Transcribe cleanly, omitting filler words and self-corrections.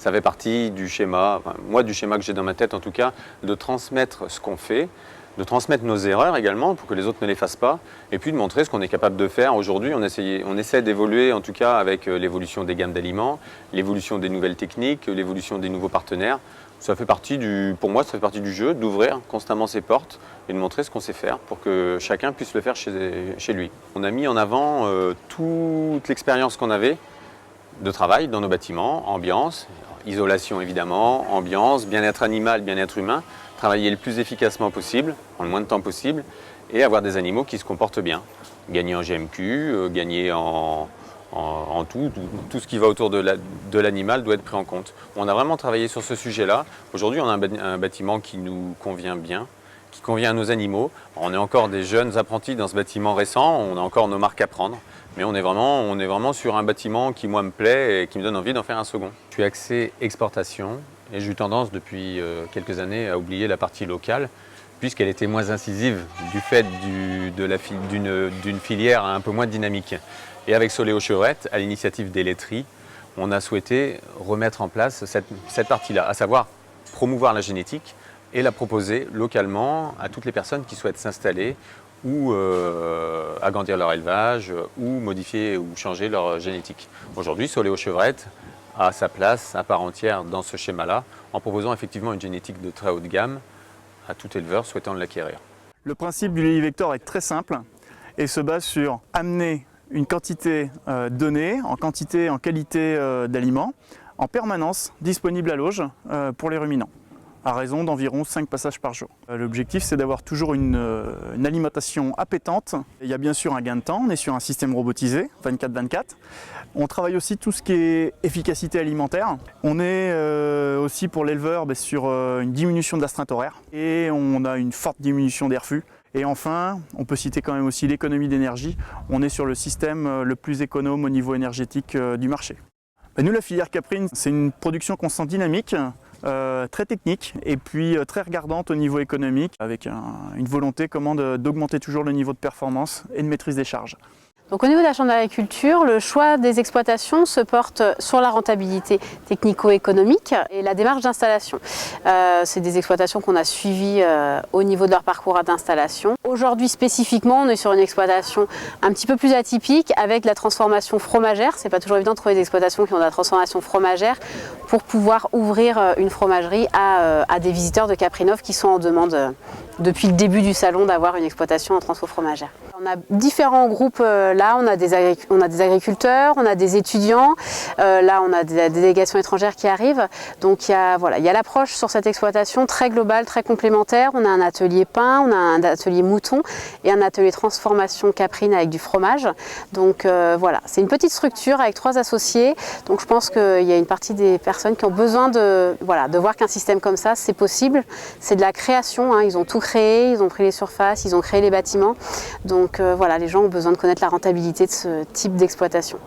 Ça fait partie du schéma, enfin, moi du schéma que j'ai dans ma tête en tout cas, de transmettre ce qu'on fait, de transmettre nos erreurs également pour que les autres ne les fassent pas, et puis de montrer ce qu'on est capable de faire. Aujourd'hui, on essaie d'évoluer en tout cas avec l'évolution des gammes d'aliments, l'évolution des nouvelles techniques, l'évolution des nouveaux partenaires. Ça fait partie pour moi, ça fait partie du jeu, d'ouvrir constamment ses portes et de montrer ce qu'on sait faire pour que chacun puisse le faire chez lui. On a mis en avant toute l'expérience qu'on avait de travail dans nos bâtiments, ambiance, isolation évidemment, ambiance, bien-être animal, bien-être humain, travailler le plus efficacement possible, en le moins de temps possible, et avoir des animaux qui se comportent bien. Gagner en GMQ, gagner en tout ce qui va autour de l'animal doit être pris en compte. On a vraiment travaillé sur ce sujet-là. Aujourd'hui, on a un bâtiment qui nous convient bien, qui convient à nos animaux. On est encore des jeunes apprentis dans ce bâtiment récent, on a encore nos marques à prendre. Mais on est vraiment sur un bâtiment qui, moi, me plaît et qui me donne envie d'en faire un second. Je suis axé exportation et j'ai eu tendance depuis quelques années à oublier la partie locale puisqu'elle était moins incisive du fait d'une filière un peu moins dynamique. Et avec Soléo Chevrette, à l'initiative des laiteries, on a souhaité remettre en place cette partie-là, à savoir promouvoir la génétique et la proposer localement à toutes les personnes qui souhaitent s'installer ou agrandir leur élevage, ou modifier ou changer leur génétique. Aujourd'hui, Soléo Chevrette a sa place à part entière dans ce schéma-là, en proposant effectivement une génétique de très haute gamme à tout éleveur souhaitant l'acquérir. Le principe du lait vector est très simple et se base sur amener une quantité donnée, en quantité, en qualité d'aliments, en permanence disponible à l'auge pour les ruminants, à raison d'environ 5 passages par jour. L'objectif, c'est d'avoir toujours une alimentation appétante. Il y a bien sûr un gain de temps, on est sur un système robotisé, 24/24. On travaille aussi tout ce qui est efficacité alimentaire. On est aussi pour l'éleveur sur une diminution de l'astreinte horaire et on a une forte diminution des refus. Et enfin, on peut citer quand même aussi l'économie d'énergie. On est sur le système le plus économe au niveau énergétique du marché. Nous, la filière caprine, c'est une production constante dynamique, très technique et puis très regardante au niveau économique, avec une volonté d'augmenter toujours le niveau de performance et de maîtrise des charges. Donc au niveau de la Chambre d'agriculture, le choix des exploitations se porte sur la rentabilité technico-économique et la démarche d'installation. C'est des exploitations qu'on a suivies au niveau de leur parcours d'installation. Aujourd'hui spécifiquement, on est sur une exploitation un petit peu plus atypique avec la transformation fromagère. C'est pas toujours évident de trouver des exploitations qui ont de la transformation fromagère pour pouvoir ouvrir une fromagerie à des visiteurs de Caprinov qui sont en demande depuis le début du salon d'avoir une exploitation en transfo fromagère. On a différents groupes là, on a des agriculteurs, on a des étudiants, là on a des délégations étrangères qui arrivent. Donc il y a l'approche sur cette exploitation très globale, très complémentaire. On a un atelier pain, on a un atelier mouton et un atelier transformation caprine avec du fromage. Donc voilà, c'est une petite structure avec 3 associés. Donc je pense qu'il y a une partie des personnes qui ont besoin de voir qu'un système comme ça, c'est possible. C'est de la création, hein. Ils ont tout créé, ils ont pris les surfaces, ils ont créé les bâtiments. Donc voilà, les gens ont besoin de connaître la rentabilité de ce type d'exploitation.